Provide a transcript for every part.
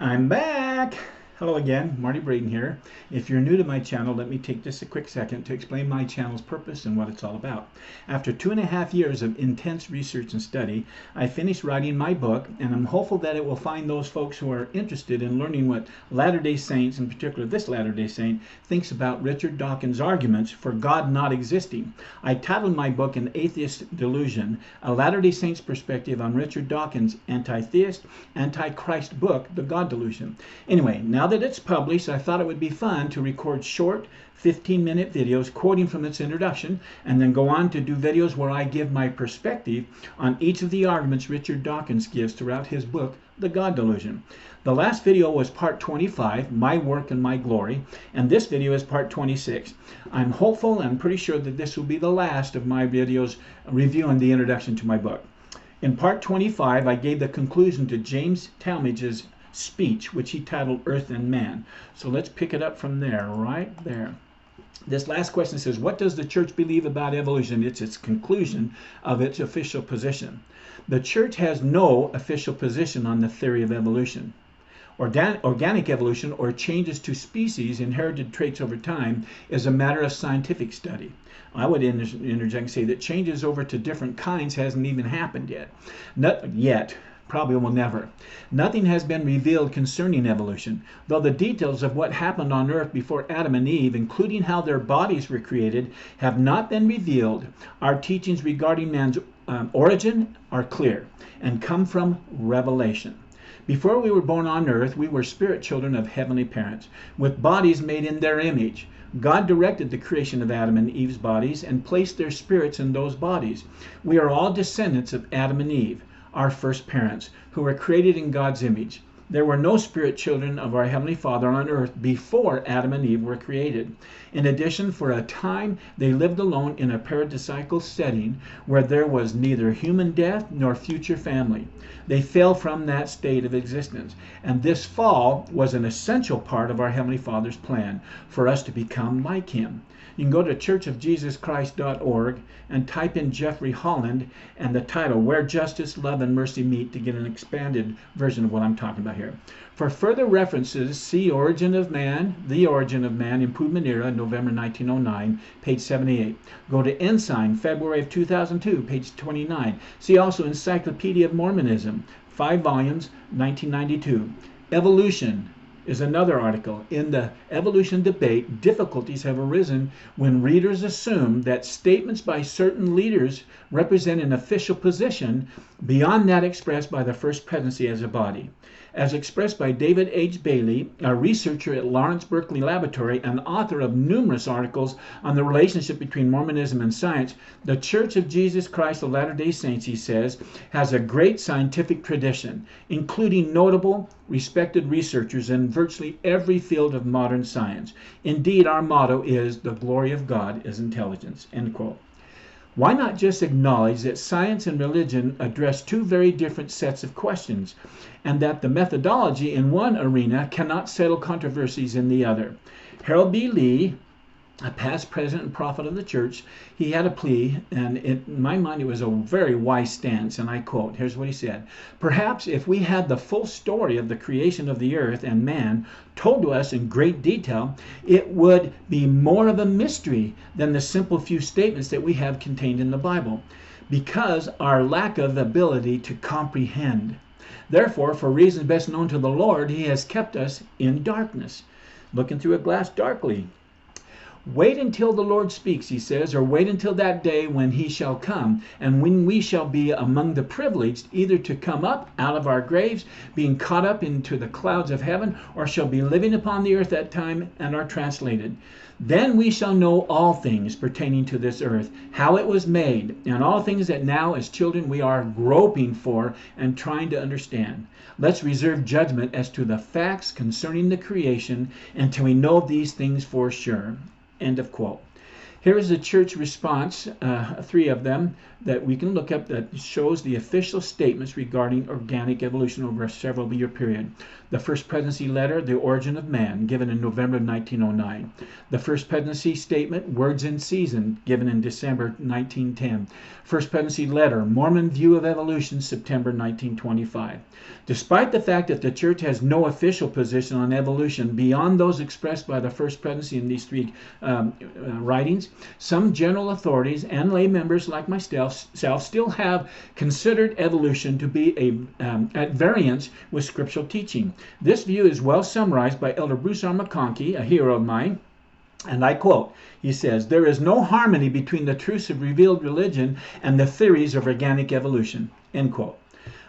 I'm back. Hello again, Marty Braden here. If you're new to my channel, let me take just a quick second to explain my channel's purpose and what it's all about. After 2.5 years of intense research and study, I finished writing my book, and I'm hopeful that it will find those folks who are interested in learning what Latter-day Saints, in particular this Latter-day Saint, thinks about Richard Dawkins' arguments for God not existing. I titled my book An Atheist Delusion, a Latter-day Saints perspective on Richard Dawkins' anti-theist, anti-Christ book, The God Delusion. Anyway, now that it's published, I thought it would be fun to record short 15-minute videos quoting from its introduction, and then go on to do videos where I give my perspective on each of the arguments Richard Dawkins gives throughout his book, The God Delusion. The last video was part 25, My Work and My Glory, and this video is part 26. I'm hopeful and pretty sure that this will be the last of my videos reviewing the introduction to my book. In part 25, I gave the conclusion to James Talmage's speech, which he titled Earth and Man. So let's pick it up from there, right there. This last question says, what does the church believe about evolution? It's its conclusion of its official position. The church has no official position on the theory of evolution. Organic evolution, or changes to species, inherited traits over time, is a matter of scientific study. I would interject and say that changes over to different kinds hasn't even happened yet. Not yet. Probably will never. Nothing has been revealed concerning evolution, though the details of what happened on earth before Adam and Eve, including how their bodies were created, have not been revealed. Our teachings regarding man's origin are clear and come from revelation. Before we were born on earth, we were spirit children of heavenly parents, with bodies made in their image. God directed the creation of Adam and Eve's bodies and placed their spirits in those bodies. We are all descendants of Adam and Eve, our first parents, who were created in God's image. There were no spirit children of our Heavenly Father on earth before Adam and Eve were created. In addition, for a time, they lived alone in a paradisiacal setting where there was neither human death nor future family. They fell from that state of existence, and this fall was an essential part of our Heavenly Father's plan for us to become like Him. You can go to churchofjesuschrist.org and type in Jeffrey Holland and the title, Where Justice, Love, and Mercy Meet, to get an expanded version of what I'm talking about here. For further references, see Origin of Man, The Origin of Man, Improvement Era, November 1909, page 78. Go to Ensign, February of 2002, page 29. See also Encyclopedia of Mormonism, 5 volumes, 1992. Evolution is another article. In the evolution debate, difficulties have arisen when readers assume that statements by certain leaders represent an official position beyond that expressed by the First Presidency as a body. As expressed by David H. Bailey, a researcher at Lawrence Berkeley Laboratory and author of numerous articles on the relationship between Mormonism and science, the Church of Jesus Christ of Latter-day Saints, he says, has a great scientific tradition, including notable, respected researchers in virtually every field of modern science. Indeed, our motto is, the glory of God is intelligence, end quote. Why not just acknowledge that science and religion address two very different sets of questions, and that the methodology in one arena cannot settle controversies in the other? Harold B. Lee, a past president and prophet of the church, he had a plea, and in my mind it was a very wise stance, and I quote, here's what he said: perhaps if we had the full story of the creation of the earth and man told to us in great detail, it would be more of a mystery than the simple few statements that we have contained in the Bible, because our lack of ability to comprehend. Therefore, for reasons best known to the Lord, He has kept us in darkness, looking through a glass darkly. Wait until the Lord speaks, he says, or wait until that day when He shall come, and when we shall be among the privileged, either to come up out of our graves, being caught up into the clouds of heaven, or shall be living upon the earth that time and are translated. Then we shall know all things pertaining to this earth, how it was made, and all things that now as children we are groping for and trying to understand. Let's reserve judgment as to the facts concerning the creation until we know these things for sure. End of quote. Here is the church response, 3 of them that we can look up, that shows the official statements regarding organic evolution over a several year period. The First Presidency Letter, The Origin of Man, given in November of 1909. The First Presidency Statement, Words in Season, given in December 1910. First Presidency Letter, Mormon View of Evolution, September 1925. Despite the fact that the church has no official position on evolution beyond those expressed by the First Presidency in these 3 writings, some general authorities and lay members like myself still have considered evolution to be at variance with scriptural teaching. This view is well summarized by Elder Bruce R. McConkie, a hero of mine, and I quote, he says, "There is no harmony between the truths of revealed religion and the theories of organic evolution," end quote.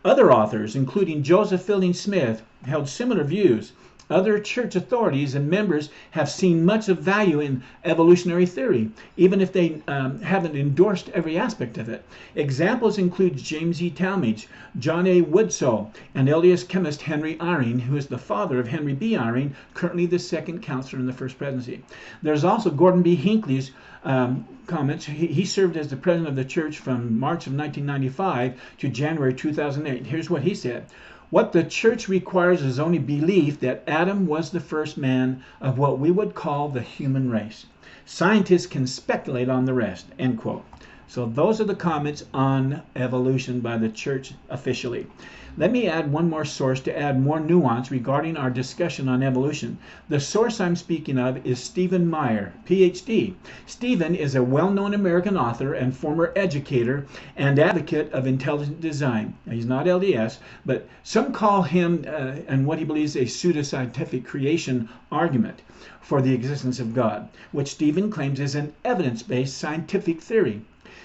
Other authors, including Joseph Fielding Smith, held similar views. Other church authorities and members have seen much of value in evolutionary theory, even if they haven't endorsed every aspect of it. Examples include James E. Talmage, John A. Woodsoe, and LDS chemist Henry Eyring, who is the father of Henry B. Eyring, currently the 2nd counselor in the First Presidency. There's also Gordon B. Hinckley's comments. He served as the president of the church from March of 1995 to January 2008. Here's what he said. "What the church requires is only belief that Adam was the first man of what we would call the human race. Scientists can speculate on the rest," end quote. So those are the comments on evolution by the church officially. Let me add one more source to add more nuance regarding our discussion on evolution. The source I'm speaking of is Stephen Meyer, PhD. Stephen is a well-known American author and former educator and advocate of intelligent design. Now, he's not LDS, but some call him and what he believes a pseudoscientific creation argument for the existence of God, which Stephen claims is an evidence-based scientific theory.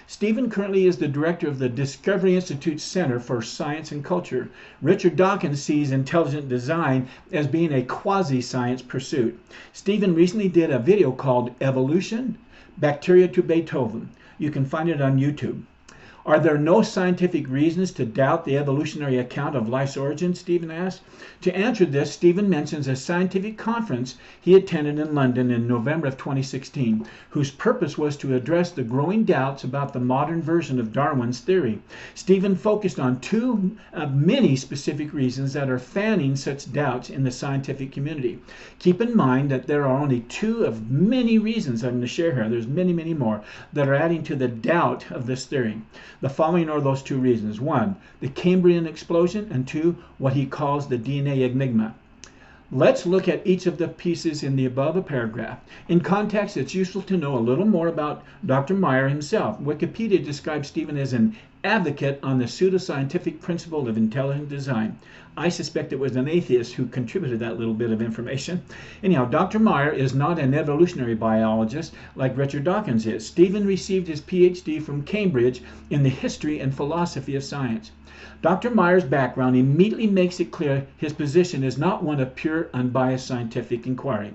Stephen currently is the director of the Discovery Institute Center for Science and Culture. Richard Dawkins sees intelligent design as being a quasi-science pursuit. Stephen recently did a video called Evolution, Bacteria to Beethoven. You can find it on YouTube. Are there no scientific reasons to doubt the evolutionary account of life's origin? Stephen asked. To answer this, Stephen mentions a scientific conference he attended in London in November of 2016, whose purpose was to address the growing doubts about the modern version of Darwin's theory. Stephen focused on 2 of many specific reasons that are fanning such doubts in the scientific community. Keep in mind that there are only 2 of many reasons I'm going to share here. There's many, many more that are adding to the doubt of this theory. The following are those 2 reasons. 1, the Cambrian explosion, and 2, what he calls the DNA enigma. Let's look at each of the pieces in the above paragraph. In context, it's useful to know a little more about Dr. Meyer himself. Wikipedia describes Stephen as an advocate on the pseudoscientific principle of intelligent design. I suspect it was an atheist who contributed that little bit of information. Anyhow, Dr. Meyer is not an evolutionary biologist like Richard Dawkins is. Stephen received his PhD from Cambridge in the history and philosophy of science. Dr. Meyer's background immediately makes it clear his position is not one of pure, unbiased scientific inquiry.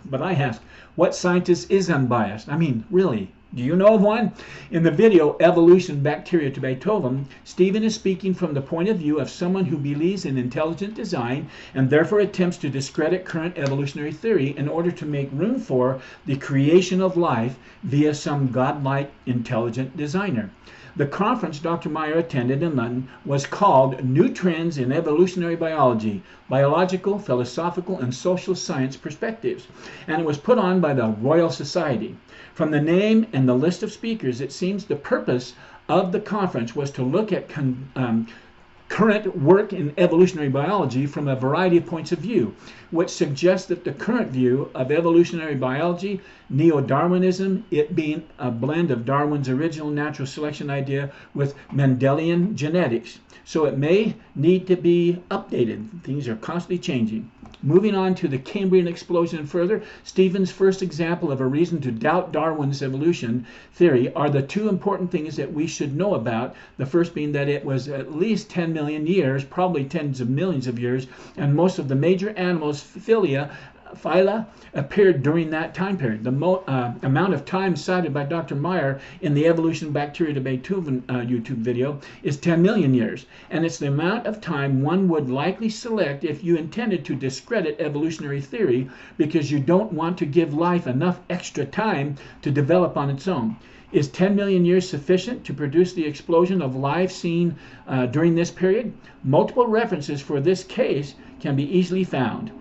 But I ask, what scientist is unbiased? I mean, really? Do you know of one? In the video, Evolution, Bacteria to Beethoven, Stephen is speaking from the point of view of someone who believes in intelligent design and therefore attempts to discredit current evolutionary theory in order to make room for the creation of life via some godlike intelligent designer. The conference Dr. Meyer attended in London was called New Trends in Evolutionary Biology, Biological, Philosophical, and Social Science Perspectives, and it was put on by the Royal Society. From the name and the list of speakers, it seems the purpose of the conference was to look at current work in evolutionary biology from a variety of points of view, which suggests that the current view of evolutionary biology, neo-Darwinism, it being a blend of Darwin's original natural selection idea with Mendelian genetics. So it may need to be updated. Things are constantly changing. Moving on to the Cambrian explosion further, Stephen's first example of a reason to doubt Darwin's evolution theory are the 2 important things that we should know about. The first being that it was at least 10 million years, probably tens of millions of years, and most of the major animals, phyla, phyla appeared during that time period. The amount of time cited by Dr. Meyer in the Evolution of Bacteria to Beethoven YouTube video is 10 million years. And it's the amount of time one would likely select if you intended to discredit evolutionary theory because you don't want to give life enough extra time to develop on its own. Is 10 million years sufficient to produce the explosion of life seen during this period? Multiple references for this case can be easily found.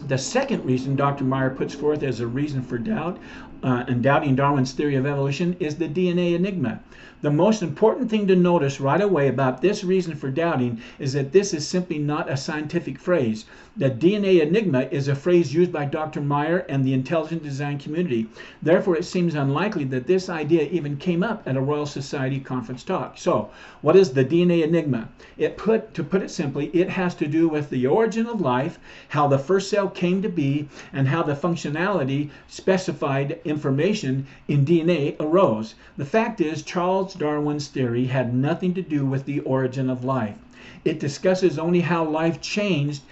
The second reason Dr. Meyer puts forth as a reason for doubt and doubting Darwin's theory of evolution is the DNA enigma. The most important thing to notice right away about this reason for doubting is that this is simply not a scientific phrase. The DNA enigma is a phrase used by Dr. Meyer and the intelligent design community. Therefore, it seems unlikely that this idea even came up at a Royal Society conference talk. So, what is the DNA enigma? To put it simply, it has to do with the origin of life, how the first cell came to be, and how the functionality specified information in DNA arose. The fact is, Charles Darwin's theory had nothing to do with the origin of life. It discusses only how life changed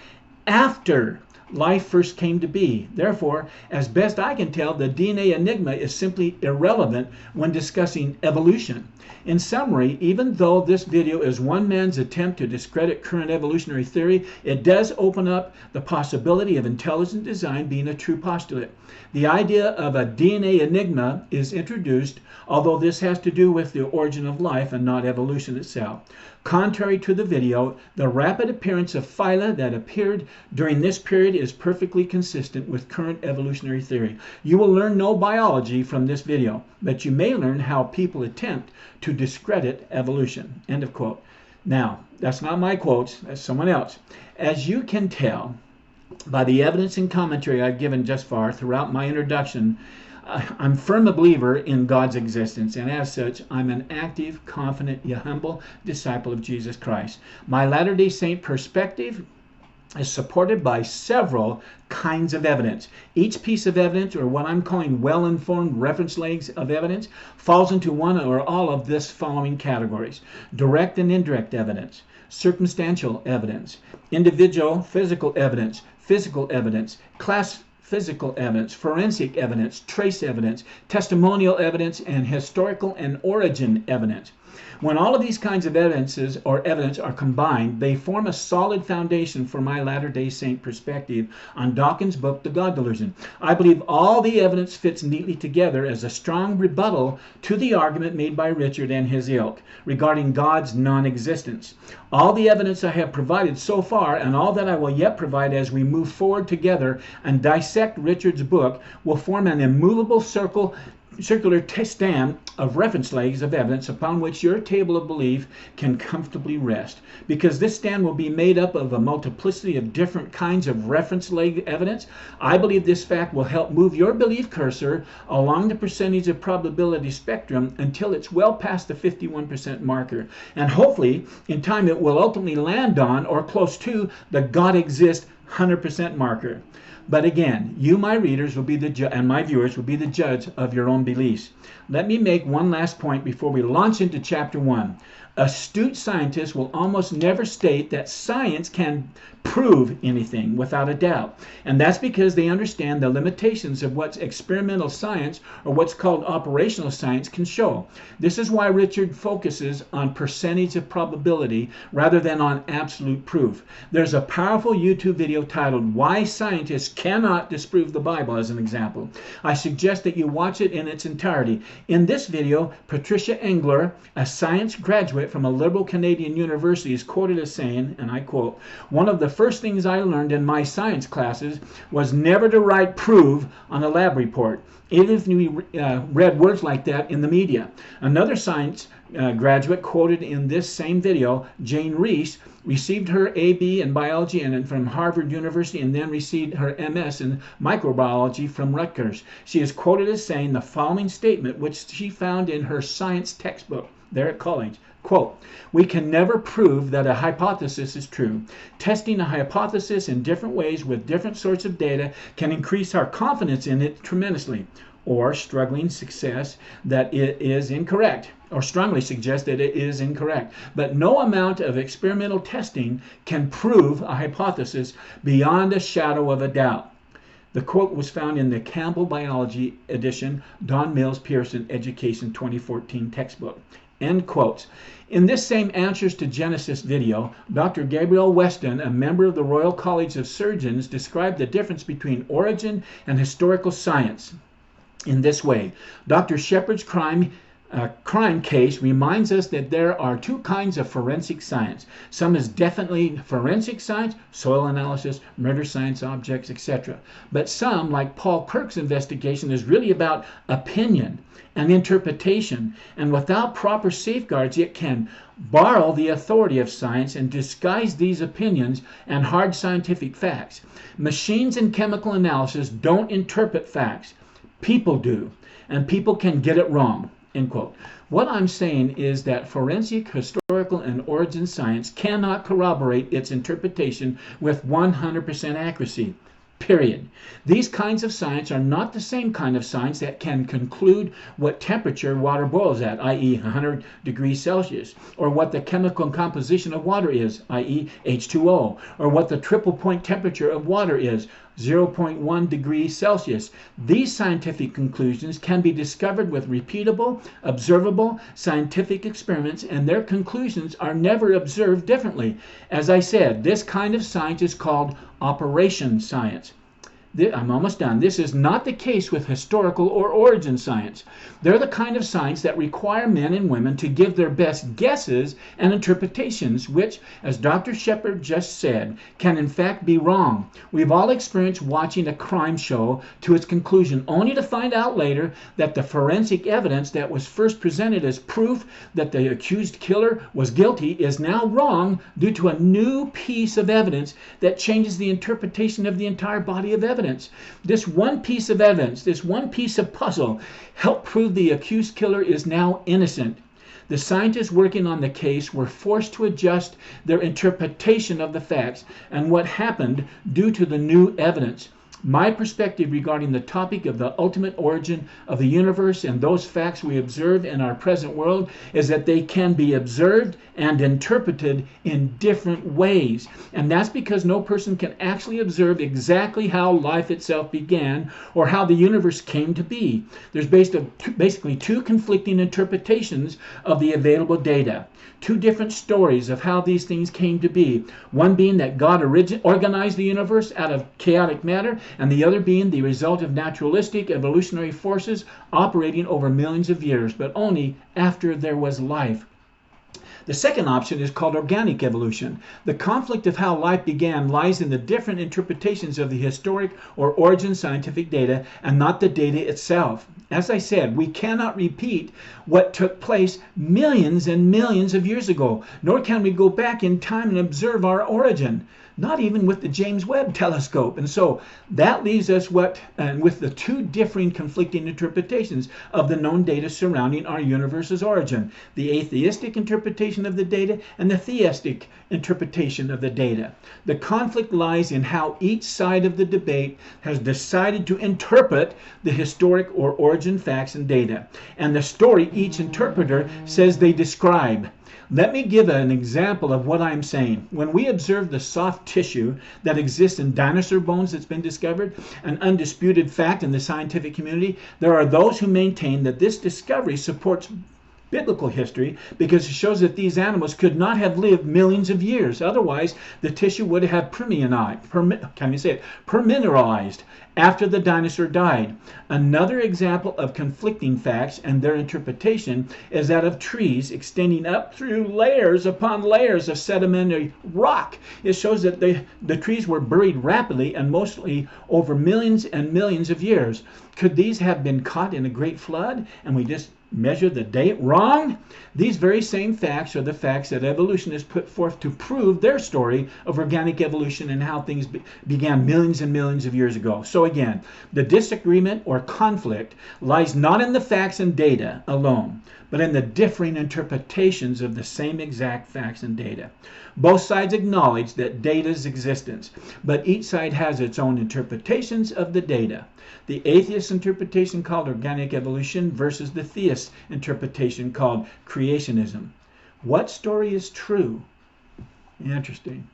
after life first came to be. Therefore, as best I can tell, the DNA enigma is simply irrelevant when discussing evolution. In summary, even though this video is one man's attempt to discredit current evolutionary theory, it does open up the possibility of intelligent design being a true postulate. The idea of a DNA enigma is introduced, although this has to do with the origin of life and not evolution itself. Contrary to the video, the rapid appearance of phyla that appeared during this period is perfectly consistent with current evolutionary theory. You will learn no biology from this video, but you may learn how people attempt to discredit evolution. End of quote. Now, that's not my quotes, that's someone else. As you can tell by the evidence and commentary I've given just far throughout my introduction, I'm firm a believer in God's existence, and as such, I'm an active, confident, yet humble disciple of Jesus Christ. My Latter-day Saint perspective is supported by several kinds of evidence. Each piece of evidence, or what I'm calling well-informed reference legs of evidence, falls into one or all of this following categories: direct and indirect evidence, circumstantial evidence, individual physical evidence, class physical evidence, forensic evidence, trace evidence, testimonial evidence, and historical and origin evidence. When all of these kinds of evidence are combined, they form a solid foundation for my Latter-day Saint perspective on Dawkins' book, The God Delusion. I believe all the evidence fits neatly together as a strong rebuttal to the argument made by Richard and his ilk regarding God's non-existence. All the evidence I have provided so far, and all that I will yet provide as we move forward together and dissect Richard's book, will form an immovable circular stand of reference legs of evidence upon which your table of belief can comfortably rest. Because this stand will be made up of a multiplicity of different kinds of reference leg evidence, I believe this fact will help move your belief cursor along the percentage of probability spectrum until it's well past the 51% marker. And hopefully, in time, it will ultimately land on or close to the God exists 100% marker. But again, you, my readers, will be and my viewers will be the judge of your own beliefs. Let me make one last point before we launch into Chapter 1. Astute scientists will almost never state that science can prove anything without a doubt. And that's because they understand the limitations of what experimental science, or what's called operational science, can show. This is why Richard focuses on percentage of probability rather than on absolute proof. There's a powerful YouTube video titled Why Scientists Cannot Disprove the Bible, as an example. I suggest that you watch it in its entirety. In this video, Patricia Engler, a science graduate from a liberal Canadian university, is quoted as saying, and I quote, "One of the first things I learned in my science classes was never to write prove on a lab report, even if we read words like that in the media." Another science graduate quoted in this same video, Jane Reese, received her AB in biology and from Harvard University, and then received her MS in microbiology from Rutgers. She is quoted as saying the following statement, which she found in her science textbook there at college. Quote, "We can never prove that a hypothesis is true. Testing a hypothesis in different ways with different sorts of data can increase our confidence in it tremendously, or struggling success that it is incorrect, or strongly suggest that it is incorrect. But no amount of experimental testing can prove a hypothesis beyond a shadow of a doubt." The quote was found in the Campbell Biology edition, Don Mills Pearson Education 2014 textbook. End quotes. In this same Answers to Genesis video, Dr. Gabriel Weston, a member of the Royal College of Surgeons, described the difference between origin and historical science in this way. Dr. Shepard's crime case reminds us that there are two kinds of forensic science. Some is definitely forensic science, soil analysis, murder science objects, etc. But some, like Paul Kirk's investigation, is really about opinion and interpretation, and without proper safeguards it can borrow the authority of science and disguise these opinions and hard scientific facts. Machines and chemical analysis don't interpret facts. People do, and people can get it wrong. End quote. What I'm saying is that forensic, historical, and origin science cannot corroborate its interpretation with 100% accuracy. Period. These kinds of science are not the same kind of science that can conclude what temperature water boils at, i.e. 100 degrees Celsius, or what the chemical composition of water is, i.e. H2O, or what the triple point temperature of water is, 0.1 degrees Celsius. These scientific conclusions can be discovered with repeatable, observable scientific experiments, and their conclusions are never observed differently. As I said, this kind of science is called operation science. I'm almost done. This is not the case with historical or origin science. They're the kind of science that require men and women to give their best guesses and interpretations, which, as Dr. Shepard just said, can in fact be wrong. We've all experienced watching a crime show to its conclusion, only to find out later that the forensic evidence that was first presented as proof that the accused killer was guilty is now wrong due to a new piece of evidence that changes the interpretation of the entire body of evidence. This one piece of evidence, this one piece of puzzle, helped prove the accused killer is now innocent. The scientists working on the case were forced to adjust their interpretation of the facts and what happened due to the new evidence. My perspective regarding the topic of the ultimate origin of the universe and those facts we observe in our present world is that they can be observed and interpreted in different ways. And that's because no person can actually observe exactly how life itself began or how the universe came to be. There's basically two conflicting interpretations of the available data. Two different stories of how these things came to be. One being that God organized the universe out of chaotic matter, and the other being the result of naturalistic evolutionary forces operating over millions of years, but only after there was life. The second option is called organic evolution. The conflict of how life began lies in the different interpretations of the historic or origin scientific data and not the data itself. As I said, we cannot repeat what took place millions and millions of years ago, nor can we go back in time and observe our origin, not even with the James Webb telescope. And so that leaves us with the two differing conflicting interpretations of the known data surrounding our universe's origin: the atheistic interpretation of the data and the theistic interpretation of the data. The conflict lies in how each side of the debate has decided to interpret the historic or origin facts and data, and the story each interpreter says they describe. Let me give an example of what I'm saying. When we observe the soft tissue that exists in dinosaur bones that's been discovered, an undisputed fact in the scientific community, there are those who maintain that this discovery supports biblical history because it shows that these animals could not have lived millions of years. Otherwise, the tissue would have permineralized after the dinosaur died. Another example of conflicting facts and their interpretation is that of trees extending up through layers upon layers of sedimentary rock. It shows that the trees were buried rapidly and mostly over millions and millions of years. Could these have been caught in a great flood and we just measure the date wrong? These very same facts are the facts that evolutionists put forth to prove their story of organic evolution and how things began millions and millions of years ago. So again, the disagreement or conflict lies not in the facts and data alone, but in the differing interpretations of the same exact facts and data. Both sides acknowledge that data's existence, but each side has its own interpretations of the data. The atheist interpretation called organic evolution versus the theist interpretation called creationism. What story is true? Interesting.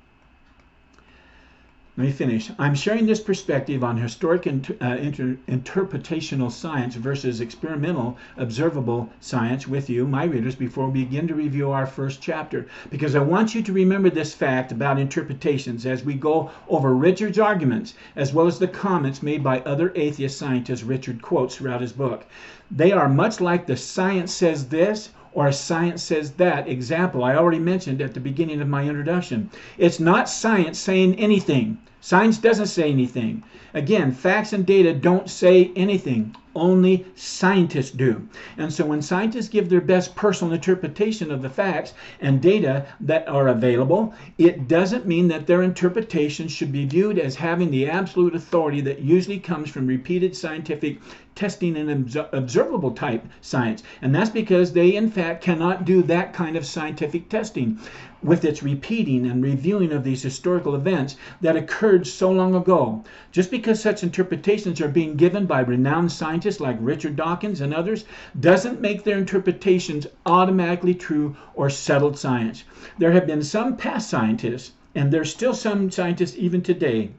Let me finish. I'm sharing this perspective on historic interpretational science versus experimental observable science with you, my readers, before we begin to review our first chapter, because I want you to remember this fact about interpretations as we go over Richard's arguments, as well as the comments made by other atheist scientists Richard quotes throughout his book. They are much like the science says this or science says that example I already mentioned at the beginning of my introduction. It's not science saying anything. Science doesn't say anything. Again, facts and data don't say anything. Only scientists do. And so when scientists give their best personal interpretation of the facts and data that are available, it doesn't mean that their interpretation should be viewed as having the absolute authority that usually comes from repeated scientific testing and observable type science. And that's because they in fact cannot do that kind of scientific testing with its repeating and reviewing of these historical events that occurred so long ago. Just because such interpretations are being given by renowned scientists like Richard Dawkins and others doesn't make their interpretations automatically true or settled science. There have been some past scientists, and there's still some scientists even today,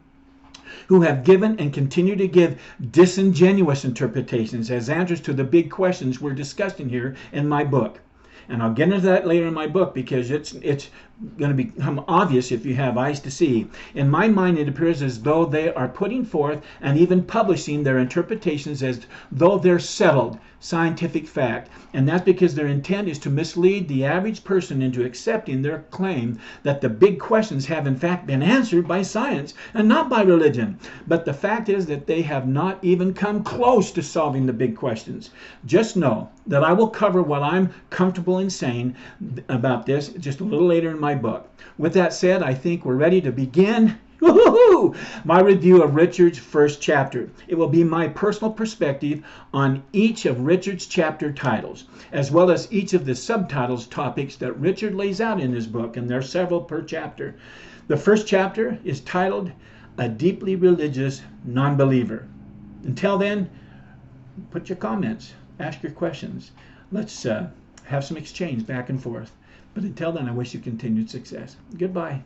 who have given and continue to give disingenuous interpretations as answers to the big questions we're discussing here in my book. And I'll get into that later in my book because it's going to become obvious if you have eyes to see. In my mind, it appears as though they are putting forth and even publishing their interpretations as though they're settled scientific fact. And that's because their intent is to mislead the average person into accepting their claim that the big questions have in fact been answered by science and not by religion. But the fact is that they have not even come close to solving the big questions. Just know that I will cover what I'm comfortable in saying about this just a little later in my book. With that said, I think we're ready to begin my review of Richard's first chapter. It will be my personal perspective on each of Richard's chapter titles, as well as each of the subtitles topics that Richard lays out in his book, and there are several per chapter. The first chapter is titled A Deeply Religious Non-Believer. Until then, put your comments, ask your questions. Let's have some exchange back and forth. But until then, I wish you continued success. Goodbye.